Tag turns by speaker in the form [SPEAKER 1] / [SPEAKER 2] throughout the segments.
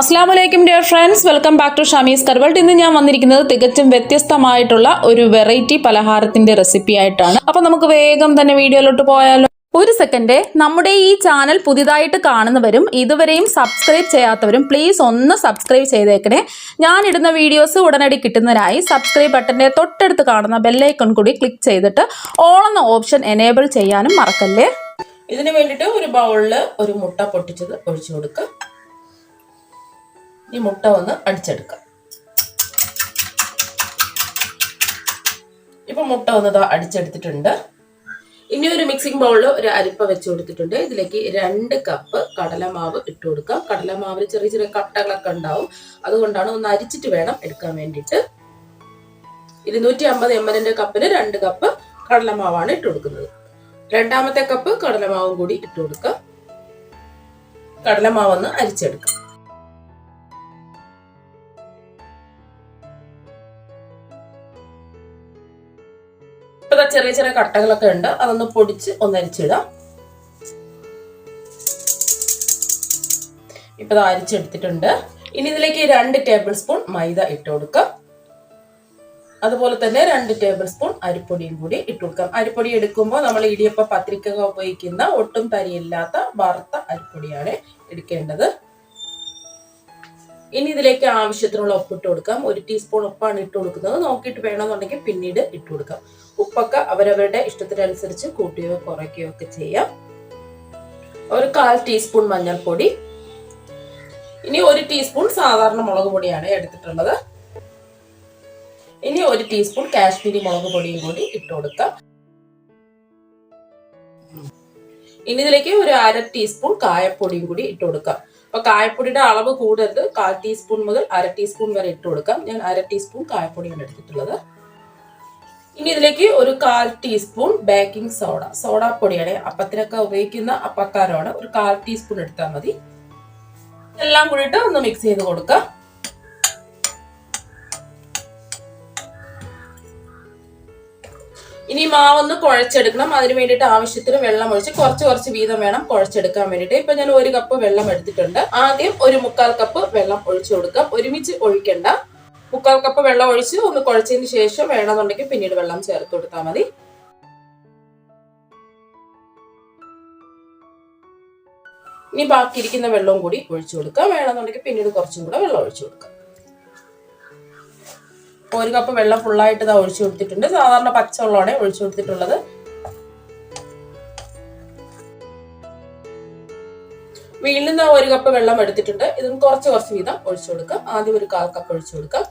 [SPEAKER 1] അസ്സലാമലൈക്കും dear friends, welcome back to Shamees കർവൾട്ട്. ഇന്ന് ഞാൻ വന്നിരിക്കുന്നത് തികച്ചും വ്യത്യസ്തമായിട്ടുള്ള ഒരു വെറൈറ്റി പലഹാരത്തിന്റെ റെസിപ്പി ആയിട്ടാണ്. അപ്പൊ നമുക്ക് വേഗം തന്നെ വീഡിയോയിലോട്ട് പോയാലോ. ഒരു സെക്കൻഡ്, നമ്മുടെ ഈ ചാനൽ പുതിയതായിട്ട് കാണുന്നവരും ഇതുവരെയും സബ്സ്ക്രൈബ് ചെയ്യാത്തവരും പ്ലീസ് ഒന്ന് സബ്സ്ക്രൈബ് ചെയ്തേക്കണേ. ഞാനിടുന്ന വീഡിയോസ് ഉടനടി കിട്ടുന്നതിനായി സബ്സ്ക്രൈബ് ബട്ടന്റെ തൊട്ടടുത്ത് കാണുന്ന ബെല്ലൈക്കൺ കൂടി ക്ലിക്ക് ചെയ്തിട്ട് ഓൾ എന്ന ഓപ്ഷൻ എനേബിൾ ചെയ്യാനും മറക്കല്ലേ. ഇതിന് വേണ്ടിയിട്ട് ഒരു ബൗളിൽ ഒരു മുട്ട പൊട്ടിച്ചത് ഒഴിച്ചു കൊടുക്കുക. ഈ മുട്ട ഒന്ന് അടിച്ചെടുക്കാം. ഇപ്പൊ മുട്ട ഒന്ന് അടിച്ചെടുത്തിട്ടുണ്ട്. ഇനി ഒരു മിക്സിംഗ് ബൗളിൽ ഒരു അരിപ്പ വെച്ച് കൊടുത്തിട്ടുണ്ട്. ഇതിലേക്ക് 2 കപ്പ് കടലമാവ് ഇട്ട് കൊടുക്കാം. കടലമാവിൽ ചെറിയ ചെറിയ കട്ടകളൊക്കെ ഉണ്ടാവും, അതുകൊണ്ടാണ് ഒന്ന് അരിച്ചിട്ട് വേണം എടുക്കാൻ വേണ്ടിയിട്ട്. 250 ml കപ്പിന് 2 കപ്പ് കടലമാവാണ് ഇട്ട് കൊടുക്കുന്നത്. രണ്ടാമത്തെ കപ്പ് കടലമാവും കൂടി ഇട്ട് കൊടുക്കാം. കടലമാവ് ഒന്ന് അരിച്ചെടുക്കാം. ഇപ്പൊ ചെറിയ ചെറിയ കട്ടകളൊക്കെ ഉണ്ട്, അതൊന്ന് പൊടിച്ച് ഒന്ന് അരിച്ചിടാം. ഇപ്പൊ അരിച്ചെടുത്തിട്ടുണ്ട്. ഇനി ഇതിലേക്ക് 2 ടേബിൾ സ്പൂൺ മൈദ ഇട്ട് കൊടുക്കാം. അതുപോലെ തന്നെ 2 ടേബിൾ സ്പൂൺ അരിപ്പൊടിയും കൂടി ഇട്ട് കൊടുക്കാം. അരിപ്പൊടി എടുക്കുമ്പോൾ നമ്മൾ ഇടിയപ്പ പത്രിക ഉപയോഗിക്കുന്ന ഒട്ടും തരിയില്ലാത്ത വറുത്ത അരിപ്പൊടിയാണ് എടുക്കേണ്ടത്. ഇനി ഇതിലേക്ക് ആവശ്യത്തിനുള്ള ഉപ്പ് ഇട്ട് കൊടുക്കാം. 1 ടീസ്പൂൺ ഉപ്പാണ് ഇട്ട് കൊടുക്കുന്നത്. നോക്കിയിട്ട് വേണമെന്നുണ്ടെങ്കിൽ പിന്നീട് ഇട്ട് കൊടുക്കാം. ഉപ്പൊക്കെ അവരവരുടെ ഇഷ്ടത്തിനനുസരിച്ച് കൂട്ടുകയോ കുറയ്ക്കുകയോ ഒക്കെ ചെയ്യാം. ഒരു 1/4 ടീസ്പൂൺ മഞ്ഞൾപ്പൊടി. ഇനി 1 ടീസ്പൂൺ സാധാരണ മുളക് പൊടിയാണ് എടുത്തിട്ടുള്ളത്. ഇനി 1 ടീസ്പൂൺ കാശ്മീരി മുളക് പൊടിയും കൂടി ഇട്ട് കൊടുക്കാം. ഇനി ഇതിലേക്ക് ഒരു 1/2 ടീസ്പൂൺ കായപ്പൊടിയും കൂടി ഇട്ട് കൊടുക്കാം. അപ്പൊ കായപ്പൊടിയുടെ അളവ് കൂടരുത്. 1/4 ടീസ്പൂൺ മുതൽ 1/2 ടീസ്പൂൺ വരെ ഇട്ട് കൊടുക്കാം. ഞാൻ 1/2 ടീസ്പൂൺ കായപ്പൊടിയാണ് എടുത്തിട്ടുള്ളത്. ഇനി ഇതിലേക്ക് ഒരു 1/4 ടീസ്പൂൺ ബേക്കിംഗ് സോഡാപ്പൊടിയാണ്. അപ്പത്തിനൊക്കെ ഉപയോഗിക്കുന്ന അപ്പക്കാരമാണ്. ഒരു 1/4 ടീസ്പൂൺ എടുത്താൽ മതി. എല്ലാം കൂടിയിട്ട് ഒന്ന് മിക്സ് ചെയ്ത് കൊടുക്കാം. ഇനി മാവൊന്ന് കുഴച്ചെടുക്കണം. അതിന് വേണ്ടിയിട്ട് ആവശ്യത്തിന് വെള്ളം ഒഴിച്ച് കുറച്ച് വീതം വേണം കുഴച്ചെടുക്കാൻ വേണ്ടിയിട്ട്. ഇപ്പൊ ഞാൻ 1 കപ്പ് വെള്ളം എടുത്തിട്ടുണ്ട്. ആദ്യം ഒരു 1/4 കപ്പ് വെള്ളം ഒഴിച്ചു കൊടുക്കാം. ഒരുമിച്ച് ഒഴിക്കണ്ട. 1/4 കപ്പ് വെള്ളം ഒഴിച്ച് ഒന്ന് കുഴച്ചതിന് ശേഷം വേണമെന്നുണ്ടെങ്കിൽ പിന്നീട് വെള്ളം ചേർത്ത് കൊടുത്താൽ മതി. ഇനി ബാക്കിയിരിക്കുന്ന വെള്ളവും കൂടി ഒഴിച്ചു കൊടുക്കാം. വേണമെന്നുണ്ടെങ്കിൽ പിന്നീട് കുറച്ചും കൂടെ വെള്ളം ഒഴിച്ചു കൊടുക്കാം. 1 കപ്പ് വെള്ളം ഫുള്ളായിട്ട് ഒഴിച്ചു കൊടുത്തിട്ടുണ്ട്. സാധാരണ പച്ചവെള്ളമാണ് ഒഴിച്ചു കൊടുത്തിട്ടുള്ളത്. വീണ്ടും 1 കപ്പ് വെള്ളം എടുത്തിട്ടുണ്ട്. ഇതും കുറച്ച് വീതം ഒഴിച്ചു കൊടുക്കാം. ആദ്യം ഒരു 1/4 കപ്പ് ഒഴിച്ചു കൊടുക്കാം.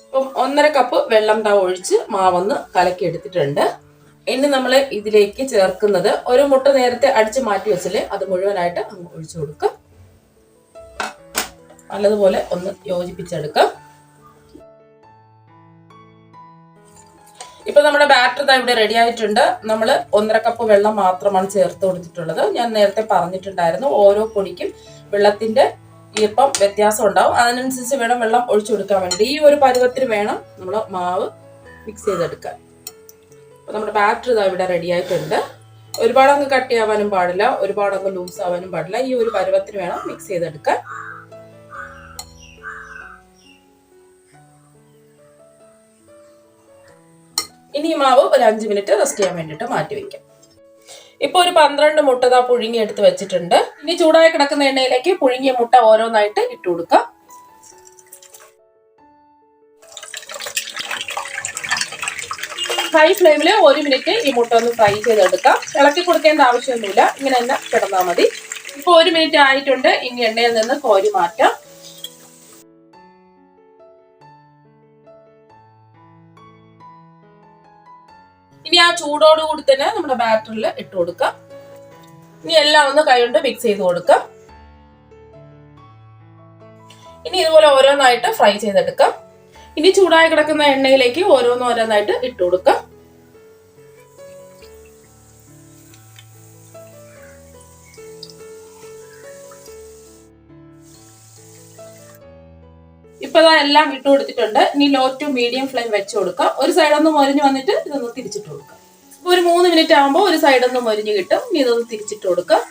[SPEAKER 1] ഇപ്പം 1/2 കപ്പ് വെള്ളം ഒഴിച്ച് മാവൊന്ന് കലക്കി എടുത്തിട്ടുണ്ട്. ഇനി നമ്മൾ ഇതിലേക്ക് ചേർക്കുന്നത് ഒരു മുട്ട നേരത്തെ അടിച്ച് മാറ്റി വെച്ചില്ലേ, അത് മുഴുവനായിട്ട് അങ്ങ് ഒഴിച്ചു കൊടുക്കാം. നല്ലതുപോലെ ഒന്ന് യോജിപ്പിച്ചെടുക്കാം. ഇപ്പൊ നമ്മുടെ ബാറ്റർ ഇവിടെ റെഡി ആയിട്ടുണ്ട്. നമ്മൾ 1/2 കപ്പ് വെള്ളം മാത്രമാണ് ചേർത്ത് കൊടുത്തിട്ടുള്ളത്. ഞാൻ നേരത്തെ പറഞ്ഞിട്ടുണ്ടായിരുന്നു, ഓരോ പൊടിക്കും വെള്ളത്തിന്റെ ഈർപ്പം വ്യത്യാസം ഉണ്ടാവും. അതിനനുസരിച്ച് വേണം വെള്ളം ഒഴിച്ചു കൊടുക്കാൻ വേണ്ടി. ഈ ഒരു പരുവത്തിന് വേണം നമ്മൾ മാവ് മിക്സ് ചെയ്തെടുക്കാൻ. നമ്മുടെ ബാറ്റർ ഇവിടെ റെഡി ആയിട്ടുണ്ട്. ഒരുപാട് അങ്ങ് കട്ടിയാവാനും പാടില്ല, ഒരുപാട് അങ്ങ് ലൂസ് ആവാനും പാടില്ല. ഈ ഒരു പരുവത്തിന് വേണം മിക്സ് ചെയ്തെടുക്കാൻ. ഇനി ഈ മാവ് ഒരു 5 മിനിറ്റ് റെസ്റ്റ് ചെയ്യാൻ വേണ്ടിയിട്ട് മാറ്റി വെക്കാം. ഇപ്പൊ ഒരു 12 മുട്ട പുഴുങ്ങി എടുത്ത് വെച്ചിട്ടുണ്ട്. ഇനി ചൂടായി കിടക്കുന്ന എണ്ണയിലേക്ക് പുഴുങ്ങിയ മുട്ട ഓരോന്നായിട്ട് ഇട്ട് കൊടുക്കാം. ഹൈ ഫ്ലെയിമിൽ 1 മിനിറ്റ് ഈ മുട്ട ഒന്ന് ഫ്രൈ ചെയ്തെടുക്കാം. ഇളക്കി കൊടുക്കേണ്ട ആവശ്യമൊന്നുമില്ല, ഇങ്ങനെ തന്നെ കിടന്നാൽ മതി. ഇപ്പൊ 1 മിനിറ്റ് ആയിട്ടുണ്ട്. ഇനി എണ്ണയിൽ നിന്ന് കോരി മാറ്റാം. ഇനി ആ ചൂടോടുകൂടി തന്നെ നമ്മുടെ ബാറ്ററിൽ ഇട്ട് കൊടുക്കാം. ഇനി എല്ലാം ഒന്ന് കൈകൊണ്ട് മിക്സ് ചെയ്ത് കൊടുക്കാം. ഇനി ഇതുപോലെ ഓരോന്നായിട്ട് ഫ്രൈ ചെയ്തെടുക്കാം. ഇനി ചൂടായി കിടക്കുന്ന എണ്ണയിലേക്ക് ഓരോന്നായിട്ട് ഇട്ട് കൊടുക്കാം. ഇപ്പൊ ഇതാ എല്ലാം ഇട്ട് കൊടുത്തിട്ടുണ്ട്. ഇനി ലോ ടു മീഡിയം ഫ്ലെയിം വെച്ച് കൊടുക്കാം. ഒരു സൈഡ് ഒന്ന് മൊരിഞ്ഞ് വന്നിട്ട് ഇതൊന്ന് തിരിച്ചിട്ട് കൊടുക്കാം. ഒരു 3 മിനിറ്റ് ആകുമ്പോൾ ഒരു സൈഡ് ഒന്ന് മൊരിഞ്ഞ് കിട്ടും. ഇനി ഇതൊന്ന് തിരിച്ചിട്ട് കൊടുക്കാം.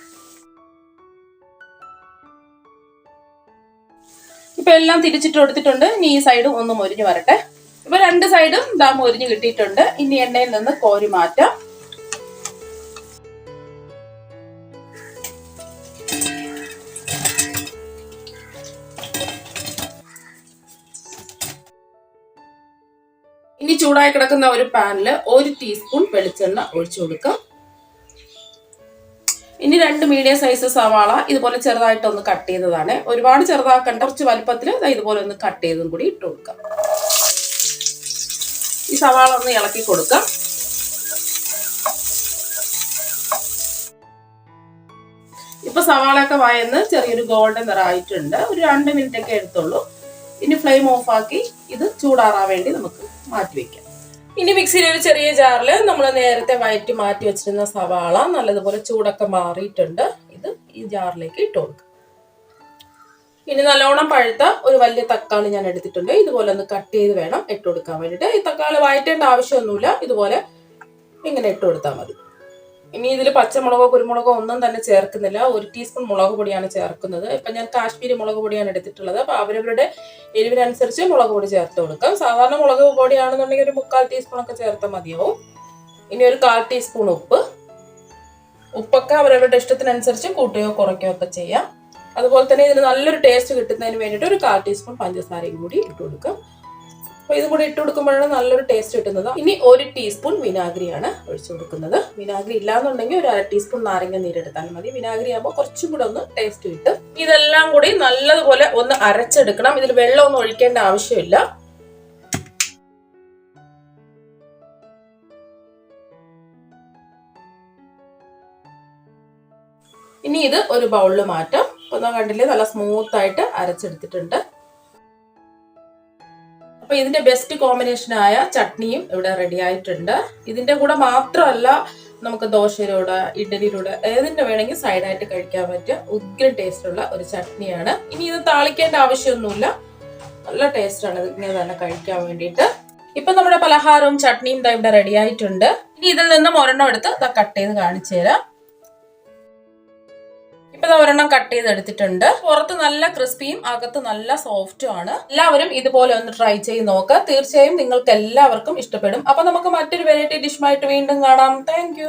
[SPEAKER 1] ഇപ്പൊ എല്ലാം തിരിച്ചിട്ട് കൊടുത്തിട്ടുണ്ട്. ഇനി ഈ സൈഡും ഒന്ന് മൊരിഞ്ഞ് വരട്ടെ. ഇപ്പൊ 2 സൈഡും ദാ മൊരിഞ്ഞ് കിട്ടിയിട്ടുണ്ട്. ഇനി എണ്ണയിൽ നിന്ന് കോരി മാറ്റാം. ഇനി ചൂടായി കിടക്കുന്ന ഒരു പാനിൽ 1 ടീസ്പൂൺ വെളിച്ചെണ്ണ ഒഴിച്ചു കൊടുക്കാം. ഇനി 2 മീഡിയം സൈസ് സവാള ഇതുപോലെ ചെറുതായിട്ടൊന്ന് കട്ട് ചെയ്തതാണ്. ഒരുപാട് ചെറുതാക്കണ്ട, കുറച്ച് വലുപ്പത്തിൽ ഇതുപോലെ ഒന്ന് കട്ട് ചെയ്തും കൂടി ഇട്ട് കൊടുക്കാം. ഈ സവാള ഒന്ന് ഇളക്കി കൊടുക്കാം. ഇപ്പൊ സവാളയൊക്കെ വയന്ന് ചെറിയൊരു ഗോൾഡൻ നിറായിട്ടുണ്ട്. ഒരു 2 മിനിറ്റ് ഒക്കെ എടുത്തുള്ളൂ. ഇനി ഫ്ലെയിം ഓഫ് ആക്കി ഇത് ചൂടാറാൻ വേണ്ടി നമുക്ക് മാറ്റി വെക്കാം. ഇനി മിക്സിയിൽ ഒരു ചെറിയ ജാറിൽ നമ്മൾ നേരത്തെ വയറ്റി മാറ്റി വെച്ചിരുന്ന സവാള നല്ലതുപോലെ ചൂടൊക്കെ മാറിയിട്ടുണ്ട്. ഇത് ഈ ജാറിലേക്ക് ഇട്ട് കൊടുക്കാം. ഇനി നല്ലോണം പഴുത്ത ഒരു വലിയ തക്കാളി ഞാൻ എടുത്തിട്ടുണ്ട്. ഇതുപോലെ ഒന്ന് കട്ട് ചെയ്ത് വേണം ഇട്ട് കൊടുക്കാൻ വേണ്ടിയിട്ട്. ഈ തക്കാളി വഴറ്റേണ്ട ആവശ്യമൊന്നുമില്ല, ഇതുപോലെ ഇങ്ങനെ ഇട്ട് കൊടുത്താൽ മതി. ഇനി ഇതിൽ പച്ചമുളകോ കുരുമുളകോ ഒന്നും തന്നെ ചേർക്കുന്നില്ല. 1 ടീസ്പൂൺ മുളക് പൊടിയാണ് ചേർക്കുന്നത്. ഇപ്പൊ ഞാൻ കാശ്മീരി മുളക് പൊടിയാണ് എടുത്തിട്ടുള്ളത്. അപ്പൊ അവരവരുടെ എരിവിനനുസരിച്ച് മുളക് പൊടി ചേർത്ത് കൊടുക്കാം. സാധാരണ മുളക് പൊടിയാണെന്നുണ്ടെങ്കിൽ ഒരു 3/4 ടീസ്പൂൺ ഒക്കെ ചേർത്താൽ മതിയാവും. ഇനി ഒരു 1/4 ടീസ്പൂൺ ഉപ്പൊക്കെ അവരവരുടെ ഇഷ്ടത്തിനനുസരിച്ച് കൂട്ടുകയോ കുറയ്ക്കുകയോ ഒക്കെ ചെയ്യാം. അതുപോലെ തന്നെ ഇതിന് നല്ലൊരു ടേസ്റ്റ് കിട്ടുന്നതിന് വേണ്ടിയിട്ട് ഒരു 1/4 ടീസ്പൂൺ പഞ്ചസാരയും കൂടി ഇട്ട് കൊടുക്കാം. അപ്പൊ ഇതും കൂടി ഇട്ട് കൊടുക്കുമ്പോഴാണ് നല്ലൊരു ടേസ്റ്റ് കിട്ടുന്നത്. ഇനി 1 ടീസ്പൂൺ വിനാഗിരിയാണ് ഒഴിച്ചു കൊടുക്കുന്നത്. വിനാഗിരി ഇല്ലാന്നുണ്ടെങ്കിൽ ഒരു 1/2 ടീസ്പൂൺ നാരങ്ങ നീരെടുത്താൽ മതി. വിനാഗിരി ആകുമ്പോൾ കുറച്ചും കൂടെ ഒന്ന് ടേസ്റ്റ് കിട്ടും. ഇതെല്ലാം കൂടി നല്ലതുപോലെ ഒന്ന് അരച്ചെടുക്കണം. ഇതിൽ വെള്ളമൊന്നും ഒഴിക്കേണ്ട ആവശ്യമില്ല. ഇനി ഇത് ഒരു ബൗളിൽ മാറ്റാം. അപ്പൊ കണ്ടില്ലേ, നല്ല സ്മൂത്ത് ആയിട്ട് അരച്ചെടുത്തിട്ടുണ്ട്. അപ്പൊ ഇതിന്റെ ബെസ്റ്റ് കോമ്പിനേഷനായ ചട്നിയും ഇവിടെ റെഡി ആയിട്ടുണ്ട്. ഇതിന്റെ കൂടെ മാത്രമല്ല, നമുക്ക് ദോശയിലൂടെ ഇഡലിയിലൂടെ ഏതിന്റെ വേണമെങ്കിൽ സൈഡായിട്ട് കഴിക്കാൻ പറ്റിയ ഉഗ്ര ടേസ്റ്റ് ഉള്ള ഒരു ചട്നിയാണ്. ഇനി ഇത് താളിക്കേണ്ട ആവശ്യമൊന്നുമില്ല, നല്ല ടേസ്റ്റ് ആണ് ഇതിങ്ങനെ തന്നെ കഴിക്കാൻ വേണ്ടിയിട്ട്. ഇപ്പൊ നമ്മുടെ പലഹാരവും ചട്നിയും ഇവിടെ റെഡി ആയിട്ടുണ്ട്. ഇനി ഇതിൽ നിന്നും ഒരെണ്ണം എടുത്ത് കട്ട് ചെയ്ത് കാണിച്ചു തരാം. ഇപ്പൊ ഒരെണ്ണം കട്ട് ചെയ്ത് എടുത്തിട്ടുണ്ട്. പുറത്ത് നല്ല ക്രിസ്പിയും അകത്ത് നല്ല സോഫ്റ്റും ആണ്. എല്ലാവരും ഇതുപോലെ ഒന്ന് ട്രൈ ചെയ്ത് നോക്കുക. തീർച്ചയായും നിങ്ങൾക്ക് എല്ലാവർക്കും ഇഷ്ടപ്പെടും. അപ്പൊ നമുക്ക് മറ്റൊരു വെറൈറ്റി ഡിഷുമായിട്ട് വീണ്ടും കാണാം. താങ്ക്